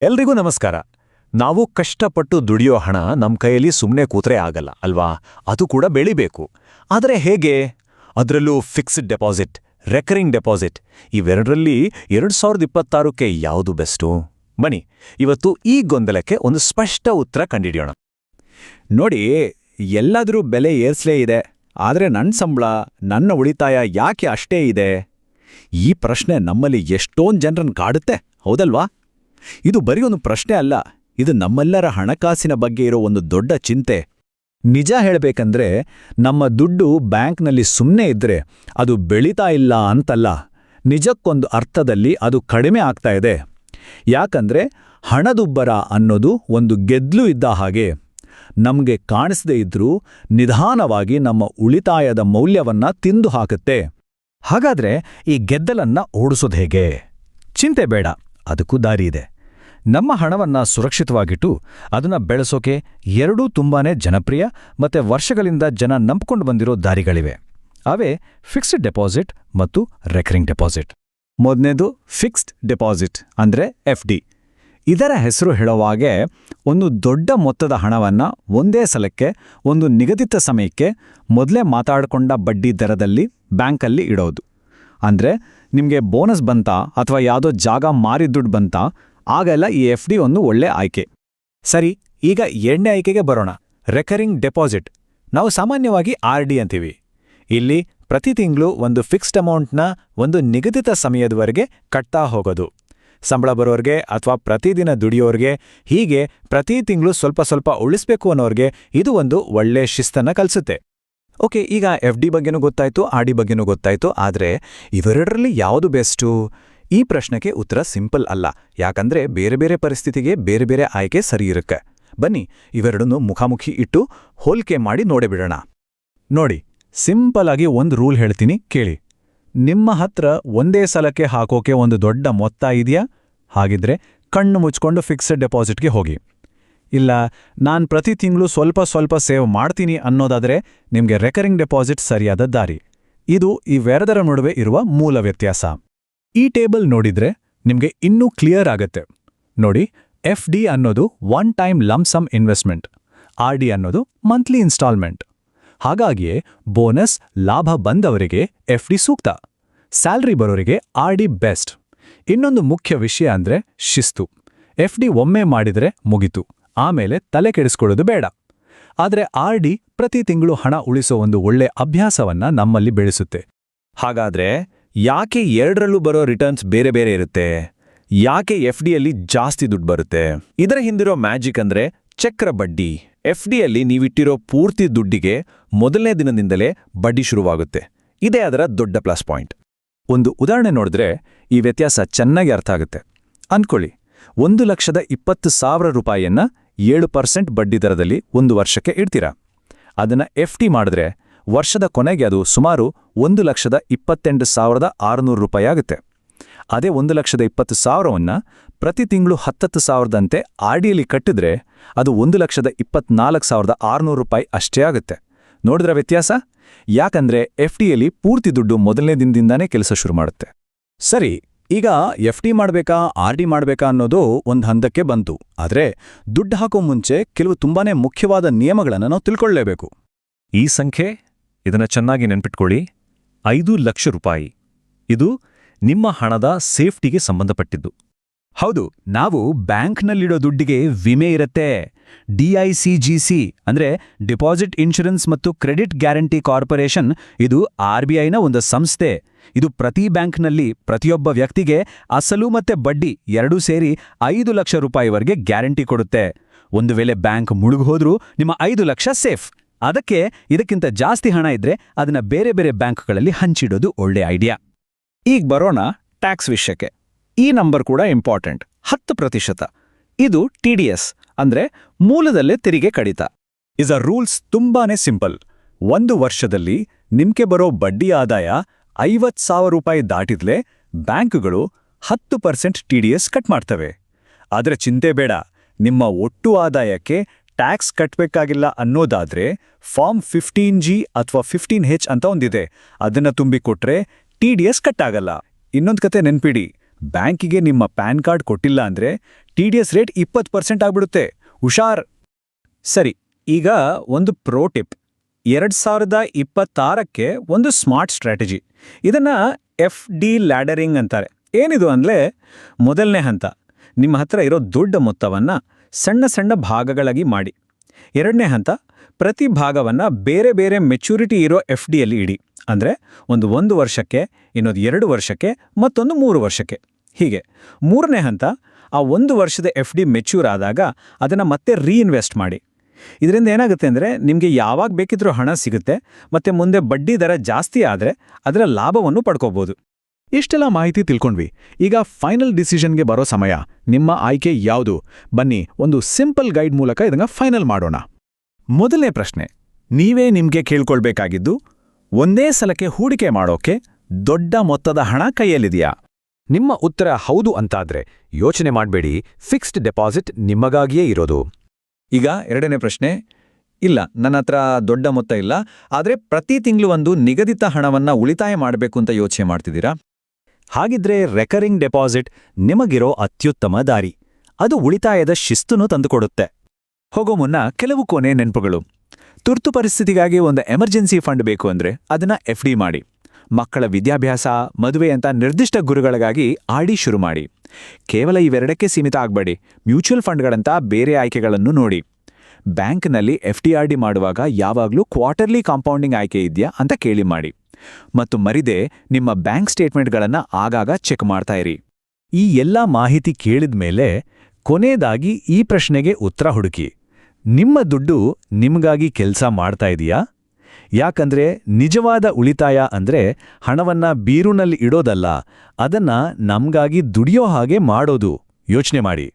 ಎಲ್ರಿಗೂ ನಮಸ್ಕಾರ. ನಾವು ಕಷ್ಟಪಟ್ಟು ದುಡಿಯೋ ಹಣ ನಮ್ಮ ಕೈಯಲ್ಲಿ ಸುಮ್ಮನೆ ಕೂತ್ರೆ ಆಗಲ್ಲ ಅಲ್ವಾ? ಅದು ಕೂಡ ಬೆಳಿಬೇಕು. ಆದರೆ ಹೇಗೆ? ಅದರಲ್ಲೂ ಫಿಕ್ಸ್ಡ್ ಡೆಪಾಸಿಟ್, ರೆಕರಿಂಗ್ ಡೆಪಾಸಿಟ್, ಇವೆರಡರಲ್ಲಿ 2026ಕ್ಕೆ ಯಾವುದು ಬೆಸ್ಟು? ಬನ್ನಿ, ಇವತ್ತು ಈ ಗೊಂದಲಕ್ಕೆ ಒಂದು ಸ್ಪಷ್ಟ ಉತ್ತರ ಕಂಡಿಡಿಯೋಣ. ನೋಡಿ, ಎಲ್ಲಾದರೂ ಬೆಲೆ ಏರ್ಸ್ಲೇ ಇದೆ, ಆದರೆ ನನ್ನ ಸಂಬಳ, ನನ್ನ ಉಳಿತಾಯ ಯಾಕೆ ಅಷ್ಟೇ ಇದೆ? ಈ ಪ್ರಶ್ನೆ ನಮ್ಮಲ್ಲಿ ಎಷ್ಟೊಂದು ಜನರನ್ನು ಕಾಡುತ್ತೆ, ಹೌದಲ್ವಾ? ಇದು ಬರೀ ಒಂದು ಪ್ರಶ್ನೆ ಅಲ್ಲ, ಇದು ನಮ್ಮೆಲ್ಲರ ಹಣಕಾಸಿನ ಬಗ್ಗೆ ಇರೋ ಒಂದು ದೊಡ್ಡ ಚಿಂತೆ. ನಿಜ ಹೇಳಬೇಕಂದ್ರೆ, ನಮ್ಮ ದುಡ್ಡು ಬ್ಯಾಂಕ್ನಲ್ಲಿ ಸುಮ್ಮನೆ ಇದ್ರೆ ಅದು ಬೆಳೀತಾ ಇಲ್ಲ ಅಂತಲ್ಲ, ನಿಜಕ್ಕೊಂದು ಅರ್ಥದಲ್ಲಿ ಅದು ಕಡಿಮೆ ಆಗ್ತಾ ಇದೆ. ಯಾಕಂದ್ರೆ ಹಣದುಬ್ಬರ ಅನ್ನೋದು ಒಂದು ಗೆದ್ಲು ಇದ್ದ ಹಾಗೆ. ನಮ್ಗೆ ಕಾಣಿಸದೇ ಇದ್ರೂ ನಿಧಾನವಾಗಿ ನಮ್ಮ ಉಳಿತಾಯದ ಮೌಲ್ಯವನ್ನ ತಿಂದು ಹಾಕುತ್ತೆ. ಹಾಗಾದ್ರೆ ಈ ಗೆದ್ದಲನ್ನ ಓಡಿಸೋದು ಹೇಗೆ? ಚಿಂತೆ ಬೇಡ, ಅದಕ್ಕೂ ದಾರಿ ಇದೆ. ನಮ್ಮ ಹಣವನ್ನ ಸುರಕ್ಷಿತವಾಗಿಟ್ಟು ಅದನ್ನ ಬೆಳೆಸೋಕೆ ಎರಡೂ ತುಂಬಾನೇ ಜನಪ್ರಿಯ ಮತ್ತೆ ವರ್ಷಗಳಿಂದ ಜನ ನಂಬಿಕೊಂಡು ಬಂದಿರೋ ದಾರಿಗಳಿವೆ. ಅವೇ ಫಿಕ್ಸ್ಡ್ ಡೆಪಾಸಿಟ್ ಮತ್ತು ರೆಕರಿಂಗ್ ಡೆಪಾಸಿಟ್. ಮೊದಲನೇದು ಫಿಕ್ಸ್ಡ್ ಡೆಪಾಸಿಟ್ ಅಂದ್ರೆ FD. ಇದರ ಹೆಸರು ಹೇಳೋವಾಗೆ ಒಂದು ದೊಡ್ಡ ಮೊತ್ತದ ಹಣವನ್ನ ಒಂದೇ ಸಲಕ್ಕೆ ಒಂದು ನಿಗದಿತ ಸಮಯಕ್ಕೆ ಮೊದಲೇ ಮಾತಾಡಿಕೊಂಡ ಬಡ್ಡಿ ದರದಲ್ಲಿ ಬ್ಯಾಂಕಲ್ಲಿ ಇಡೋದು. ಅಂದ್ರೆ ನಿಮಗೆ ಬೋನಸ್ ಬಂತಾ ಅಥವಾ ಯಾವುದೋ ಜಾಗ ಮಾರಿ ದುಡ್ಡು ಬಂತಾ, ಆಗೆಲ್ಲ ಈ FD ಒಂದು ಒಳ್ಳೆ ಆಯ್ಕೆ. ಸರಿ, ಈಗ ಎರಡನೇ ಆಯ್ಕೆಗೆ ಬರೋಣ, ರೆಕರಿಂಗ್ ಡೆಪಾಸಿಟ್. ನಾವು ಸಾಮಾನ್ಯವಾಗಿ RD ಅಂತೀವಿ. ಇಲ್ಲಿ ಪ್ರತಿ ತಿಂಗಳು ಒಂದು ಫಿಕ್ಸ್ಡ್ ಅಮೌಂಟ್ನ ಒಂದು ನಿಗದಿತ ಸಮಯದವರೆಗೆ ಕಟ್ತಾ ಹೋಗೋದು. ಸಂಬಳ ಬರೋರ್ಗೆ ಅಥವಾ ಪ್ರತಿದಿನ ದುಡಿಯೋರ್ಗೆ, ಹೀಗೆ ಪ್ರತಿ ತಿಂಗಳು ಸ್ವಲ್ಪ ಸ್ವಲ್ಪ ಉಳಿಸ್ಬೇಕು ಅನ್ನೋರ್ಗೆ ಇದು ಒಂದು ಒಳ್ಳೆ ಶಿಸ್ತನ್ನ ಕಲಿಸುತ್ತೆ. ಓಕೆ, ಈಗ FD ಬಗ್ಗೆನೂ ಗೊತ್ತಾಯ್ತು, RD ಬಗ್ಗೆನೂ ಗೊತ್ತಾಯ್ತು. ಆದರೆ ಇವೆರಡರಲ್ಲಿ ಯಾವುದು ಬೆಸ್ಟು? ಈ ಪ್ರಶ್ನೆಗೆ ಉತ್ತರ ಸಿಂಪಲ್ ಅಲ್ಲ, ಯಾಕಂದ್ರೆ ಬೇರೆ ಬೇರೆ ಪರಿಸ್ಥಿತಿಗೆ ಬೇರೆ ಬೇರೆ ಆಯ್ಕೆ ಸರಿ ಇರುತ್ತೆ. ಬನ್ನಿ, ಇವೆರಡನ್ನೂ ಮುಖಾಮುಖಿ ಇಟ್ಟು ಹೋಲಿಕೆ ಮಾಡಿ ನೋಡಿಬಿಡೋಣ. ನೋಡಿ, ಸಿಂಪಲ್ ಆಗಿ ಒಂದು ರೂಲ್ ಹೇಳ್ತೀನಿ, ಕೇಳಿ. ನಿಮ್ಮ ಹತ್ರ ಒಂದೇ ಸಲಕ್ಕೆ ಹಾಕೋಕೆ ಒಂದು ದೊಡ್ಡ ಮೊತ್ತ ಇದೆಯಾ? ಹಾಗಿದ್ರೆ ಕಣ್ಣು ಮುಚ್ಕೊಂಡು ಫಿಕ್ಸ್ಡ್ ಡೆಪಾಸಿಟ್ಗೆ ಹೋಗಿ. ಇಲ್ಲ, ನಾನು ಪ್ರತಿ ತಿಂಗಳು ಸ್ವಲ್ಪ ಸ್ವಲ್ಪ ಸೇವ್ ಮಾಡ್ತೀನಿ ಅನ್ನೋದಾದ್ರೆ ನಿಮಗೆ ರೆಕರಿಂಗ್ ಡೆಪಾಸಿಟ್ ಸರಿಯಾದ ದಾರಿ. ಇದು ಇವೆರಡರ ನಡುವೆ ಇರುವ ಮೂಲ ವ್ಯತ್ಯಾಸ. ಈ ಟೇಬಲ್ ನೋಡಿದ್ರೆ ನಿಮ್ಗೆ ಇನ್ನೂ ಕ್ಲಿಯರ್ ಆಗತ್ತೆ. ನೋಡಿ, FD ಅನ್ನೋದು one time lump sum investment, RD ಅನ್ನೋದು ಮಂತ್ಲಿ ಇನ್ಸ್ಟಾಲ್ಮೆಂಟ್. ಹಾಗಾಗಿಯೇ ಬೋನಸ್, ಲಾಭ ಬಂದವರಿಗೆ FD ಸೂಕ್ತ, ಸ್ಯಾಲ್ರಿ ಬರೋರಿಗೆ RD ಬೆಸ್ಟ್. ಇನ್ನೊಂದು ಮುಖ್ಯ ವಿಷಯ ಅಂದ್ರೆ ಶಿಸ್ತು. FD ಒಮ್ಮೆ ಮಾಡಿದ್ರೆ ಮುಗಿತು, ಆಮೇಲೆ ತಲೆ ಕೆಡಿಸ್ಕೊಳ್ಳೋದು ಬೇಡ. ಆದ್ರೆ RD ಪ್ರತಿ ತಿಂಗಳು ಹಣ ಉಳಿಸೋ ಒಂದು ಒಳ್ಳೆ ಅಭ್ಯಾಸವನ್ನ ನಮ್ಮಲ್ಲಿ ಬೆಳೆಸುತ್ತೆ. ಹಾಗಾದ್ರೆ ಯಾಕೆ ಎರಡರಲ್ಲೂ ಬರೋ ರಿಟರ್ನ್ಸ್ ಬೇರೆ ಬೇರೆ ಇರುತ್ತೆ? ಯಾಕೆ FDಯಲ್ಲಿ ಜಾಸ್ತಿ ದುಡ್ಡು ಬರುತ್ತೆ? ಇದರ ಹಿಂದಿರೋ ಮ್ಯಾಜಿಕ್ ಅಂದ್ರೆ ಚಕ್ರ ಬಡ್ಡಿ. FDಯಲ್ಲಿ ನೀವಿಟ್ಟಿರೋ ಪೂರ್ತಿ ದುಡ್ಡಿಗೆ ಮೊದಲನೇ ದಿನದಿಂದಲೇ ಬಡ್ಡಿ ಶುರುವಾಗುತ್ತೆ. ಇದೇ ಅದರ ದೊಡ್ಡ ಪ್ಲಸ್ ಪಾಯಿಂಟ್. ಒಂದು ಉದಾಹರಣೆ ನೋಡಿದ್ರೆ ಈ ವ್ಯತ್ಯಾಸ ಚೆನ್ನಾಗಿ ಅರ್ಥ ಆಗುತ್ತೆ. ಅಂದ್ಕೊಳ್ಳಿ, 1,20,000 ರೂಪಾಯಿಯನ್ನ 7% ಬಡ್ಡಿ ದರದಲ್ಲಿ ಒಂದು ವರ್ಷಕ್ಕೆ ಇಡ್ತೀರಾ. ಅದನ್ನ FD ಮಾಡಿದ್ರೆ ವರ್ಷದ ಕೊನೆಗೆ ಅದು ಸುಮಾರು 1,28,600 ರೂಪಾಯಿ ಆಗುತ್ತೆ. ಅದೇ 1,20,000ವನ್ನ ಪ್ರತಿ ತಿಂಗಳು 10,000ದಂತೆ RDಯಲ್ಲಿ ಕಟ್ಟಿದ್ರೆ ಅದು 1,24,600 ರೂಪಾಯಿ ಅಷ್ಟೇ ಆಗುತ್ತೆ. ನೋಡಿದ್ರ ವ್ಯತ್ಯಾಸ? ಯಾಕಂದ್ರೆ FDಯಲ್ಲಿ ಪೂರ್ತಿ ದುಡ್ಡು ಮೊದಲನೇ ದಿನದಿಂದಾನೇ ಕೆಲಸ ಶುರು ಮಾಡುತ್ತೆ. ಸರಿ, ಈಗ FD ಮಾಡಬೇಕಾ RD ಮಾಡಬೇಕಾ ಅನ್ನೋದು ಒಂದು ಹಂತಕ್ಕೆ ಬಂತು. ಆದ್ರೆ ದುಡ್ಡು ಹಾಕೋ ಮುಂಚೆ ಕೆಲವು ತುಂಬಾನೇ ಮುಖ್ಯವಾದ ನಿಯಮಗಳನ್ನು ನಾವು ತಿಳ್ಕೊಳ್ಳೇಬೇಕು. ಈ ಸಂಖ್ಯೆ, ಇದನ್ನ ಚೆನ್ನಾಗಿ ನೆನ್ಪಿಟ್ಕೊಳ್ಳಿ, 5 ಲಕ್ಷ ರೂಪಾಯಿ. ಇದು ನಿಮ್ಮ ಹಣದ ಸೇಫ್ಟಿಗೆ ಸಂಬಂಧಪಟ್ಟಿದ್ದು. ಹೌದು, ನಾವು ಬ್ಯಾಂಕ್ನಲ್ಲಿಡೋ ದುಡ್ಡಿಗೆ ವಿಮೆ ಇರುತ್ತೆ. DICGC ಅಂದ್ರೆ ಡಿಪಾಸಿಟ್ ಇನ್ಶೂರೆನ್ಸ್ ಮತ್ತು ಕ್ರೆಡಿಟ್ ಗ್ಯಾರಂಟಿ ಕಾರ್ಪೊರೇಷನ್. ಇದು RBIನ ಒಂದು ಸಂಸ್ಥೆ. ಇದು ಪ್ರತಿ ಬ್ಯಾಂಕ್ನಲ್ಲಿ ಪ್ರತಿಯೊಬ್ಬ ವ್ಯಕ್ತಿಗೆ ಅಸಲು ಮತ್ತೆ ಬಡ್ಡಿ ಎರಡೂ ಸೇರಿ 5 ಲಕ್ಷ ರೂಪಾಯಿವರೆಗೆ ಗ್ಯಾರಂಟಿ ಕೊಡುತ್ತೆ. ಒಂದು ವೇಳೆ ಬ್ಯಾಂಕ್ ಮುಳುಗೋದ್ರೂ ನಿಮ್ಮ 5 ಲಕ್ಷ ಸೇಫ್. ಅದಕ್ಕೆ ಇದಕ್ಕಿಂತ ಜಾಸ್ತಿ ಹಣ ಇದ್ರೆ ಅದನ್ನ ಬೇರೆ ಬೇರೆ ಬ್ಯಾಂಕ್ಗಳಲ್ಲಿ ಹಂಚಿಡೋದು ಒಳ್ಳೆ ಐಡಿಯಾ. ಈಗ ಬರೋಣ ಟ್ಯಾಕ್ಸ್ ವಿಷಯಕ್ಕೆ. ಈ ನಂಬರ್ ಕೂಡ ಇಂಪಾರ್ಟೆಂಟ್, 10%. ಇದು TDS ಅಂದ್ರೆ ಮೂಲದಲ್ಲೇ ತೆರಿಗೆ ಕಡಿತ. ಇದರ ರೂಲ್ಸ್ ತುಂಬಾನೇ ಸಿಂಪಲ್. ಒಂದು ವರ್ಷದಲ್ಲಿ ನಿಮ್ಗೆ ಬರೋ ಬಡ್ಡಿ ಆದಾಯ 50,000 ರೂಪಾಯಿ ದಾಟಿದ್ಲೆ ಬ್ಯಾಂಕುಗಳು 10% TDS ಕಟ್ ಮಾಡ್ತವೆ. ಆದ್ರೆ ಚಿಂತೆ ಬೇಡ, ನಿಮ್ಮ ಒಟ್ಟು ಆದಾಯಕ್ಕೆ ಟ್ಯಾಕ್ಸ್ ಕಟ್ಟಬೇಕಾಗಿಲ್ಲ ಅನ್ನೋದಾದ್ರೆ ಫಾರ್ಮ್ 15G ಅಥವಾ 15H ಅಂತ ಒಂದಿದೆ, ಅದನ್ನ ತುಂಬಿಕೊಟ್ರೆ TDS ಕಟ್ಟಾಗಲ್ಲ. ಇನ್ನೊಂದು ಕತೆ ನೆನ್ಪಿಡಿ, ಬ್ಯಾಂಕಿಗೆ ನಿಮ್ಮ ಪ್ಯಾನ್ ಕಾರ್ಡ್ ಕೊಟ್ಟಿಲ್ಲ ಅಂದ್ರೆ TDS ರೇಟ್ 20% ಆಗ್ಬಿಡುತ್ತೆ. ಹುಷಾರ್. ಸರಿ, ಈಗ ಒಂದು ಪ್ರೋ ಟಿಪ್. 2026ಕ್ಕೆ ಒಂದು ಸ್ಮಾರ್ಟ್ ಸ್ಟ್ರಾಟಜಿ. ಇದನ್ನ FD ಲ್ಯಾಡರಿಂಗ್ ಅಂತಾರೆ. ಏನಿದು ಅಂದ್ರೆ, ಮೊದಲನೇ ಹಂತ, ನಿಮ್ಮ ಹತ್ರ ಇರೋ ದೊಡ್ಡ ಮೊತ್ತವನ್ನ ಸಣ್ಣ ಸಣ್ಣ ಭಾಗಗಳಾಗಿ ಮಾಡಿ. ಎರಡನೇ ಹಂತ, ಪ್ರತಿ ಭಾಗವನ್ನ ಬೇರೆ ಬೇರೆ ಮೆಚುರಿಟಿ ಇರೋ FDಯಲ್ಲಿ ಇಡಿ. ಅಂದ್ರೆ ಒಂದು ವರ್ಷಕ್ಕೆ, ಇನ್ನೊಂದು 2 ವರ್ಷಕ್ಕೆ, ಮತ್ತೊಂದು 3 ವರ್ಷಕ್ಕೆ. ಹೀಗೆ. ಮೂರನೇ ಹಂತ, ಆ 1 ವರ್ಷದ FD ಮೆಚ್ಯೂರ್ ಆದಾಗ ಅದನ್ನ ಮತ್ತೆ ರೀಇನ್ವೆಸ್ಟ್ ಮಾಡಿ. ಇದರಿಂದ ಏನಾಗುತ್ತೆ ಅಂದ್ರೆ, ನಿಮಗೆ ಯಾವಾಗ ಬೇಕಿದ್ರೂ ಹಣ ಸಿಗುತ್ತೆ, ಮತ್ತೆ ಮುಂದೆ ಬಡ್ಡಿ ದರ ಜಾಸ್ತಿ ಆದ್ರೆ ಅದರ ಲಾಭವನ್ನು ಪಡ್ಕೋಬಹುದು. ಇಷ್ಟೆಲ್ಲ ಮಾಹಿತಿ ತಿಳ್ಕೊಂಡ್ವಿ. ಈಗ ಫೈನಲ್ ಡಿಸಿಷನ್ಗೆ ಬರೋ ಸಮಯ. ನಿಮ್ಮ ಆಯ್ಕೆ ಯಾವುದು? ಬನ್ನಿ ಒಂದು ಸಿಂಪಲ್ ಗೈಡ್ ಮೂಲಕ ಇದನ್ನ ಫೈನಲ್ ಮಾಡೋಣ. ಮೊದಲನೇ ಪ್ರಶ್ನೆ, ನೀವೇ ನಿಮ್ಗೆ ಕೇಳ್ಕೊಳ್ಬೇಕಾಗಿದ್ದು, ಒಂದೇ ಸಲಕ್ಕೆ ಹೂಡಿಕೆ ಮಾಡೋಕೆ ದೊಡ್ಡ ಮೊತ್ತದ ಹಣ ಕೈಯಲ್ಲಿದೆಯಾ? ನಿಮ್ಮ ಉತ್ತರ ಹೌದು ಅಂತಾದ್ರೆ ಯೋಚನೆ ಮಾಡಬೇಡಿ, ಫಿಕ್ಸ್ಡ್ ಡೆಪಾಸಿಟ್ ನಿಮಗಾಗಿಯೇ ಇರೋದು. ಈಗ ಎರಡನೇ ಪ್ರಶ್ನೆ, ಇಲ್ಲ, ನನ್ನ ಹತ್ರ ದೊಡ್ಡ ಮೊತ್ತ ಇಲ್ಲ, ಆದ್ರೆ ಪ್ರತಿ ತಿಂಗಳು ಒಂದು ನಿಗದಿತ ಹಣವನ್ನ ಉಳಿತಾಯ ಮಾಡಬೇಕು ಅಂತ ಯೋಚನೆ ಮಾಡ್ತಿದ್ದೀರಾ? ಹಾಗಿದ್ರೆ ರೆಕರಿಂಗ್ ಡೆಪಾಸಿಟ್ ನಿಮಗಿರೋ ಅತ್ಯುತ್ತಮ ದಾರಿ. ಅದು ಉಳಿತಾಯದ ಶಿಸ್ತನ್ನು ತಂದುಕೊಡುತ್ತೆ. ಹೋಗೋ ಮುನ್ನ ಕೆಲವು ಕೊನೆ ನೆನಪುಗಳು. ತುರ್ತು ಪರಿಸ್ಥಿತಿಗಾಗಿ ಒಂದು ಎಮರ್ಜೆನ್ಸಿ ಫಂಡ್ ಬೇಕು ಅಂದ್ರೆ ಅದನ್ನ FD ಮಾಡಿ. ಮಕ್ಕಳ ವಿದ್ಯಾಭ್ಯಾಸ, ಮದುವೆ ಅಂತ ನಿರ್ದಿಷ್ಟ ಗುರುಗಳಿಗಾಗಿ RD ಶುರು ಮಾಡಿ. ಕೇವಲ ಇವೆರಡಕ್ಕೆ ಸೀಮಿತ ಆಗಬೇಡಿ. ಮ್ಯೂಚುವಲ್ ಫಂಡ್ಗಳಂತ ಬೇರೆ ಆಯ್ಕೆಗಳನ್ನು ನೋಡಿ. ಬ್ಯಾಂಕ್ನಲ್ಲಿ FD/RD ಮಾಡುವಾಗ ಯಾವಾಗಲೂ ಕ್ವಾರ್ಟರ್ಲಿ ಕಾಂಪೌಂಡಿಂಗ್ ಆಯ್ಕೆ ಇದೆಯಾ ಅಂತ ಕೇಳಿ ಮಾಡಿ. ಮತ್ತು ಮರಿದೆ, ನಿಮ್ಮ ಬ್ಯಾಂಕ್ ಸ್ಟೇಟ್ಮೆಂಟ್ಗಳನ್ನು ಆಗಾಗ ಚೆಕ್ ಮಾಡ್ತಾ ಇರಿ. ಈ ಎಲ್ಲ ಮಾಹಿತಿ ಕೇಳಿದ್ಮೇಲೆ ಕೊನೆಯದಾಗಿ ಈ ಪ್ರಶ್ನೆಗೆ ಉತ್ತರ ಹುಡುಕಿ. ನಿಮ್ಮ ದುಡ್ಡು ನಿಮ್ಗಾಗಿ ಕೆಲಸ ಮಾಡ್ತಾ ಇದೆಯಾ? ಯಾಕಂದ್ರೆ ನಿಜವಾದ ಉಳಿತಾಯ ಅಂದ್ರೆ ಹಣವನ್ನ ಬೀರುನಲ್ಲಿ ಇಡೋದಲ್ಲ, ಅದನ್ನ ನಮ್ಗಾಗಿ ದುಡಿಯೋ ಹಾಗೆ ಮಾಡೋದು. ಯೋಚನೆ ಮಾಡಿ.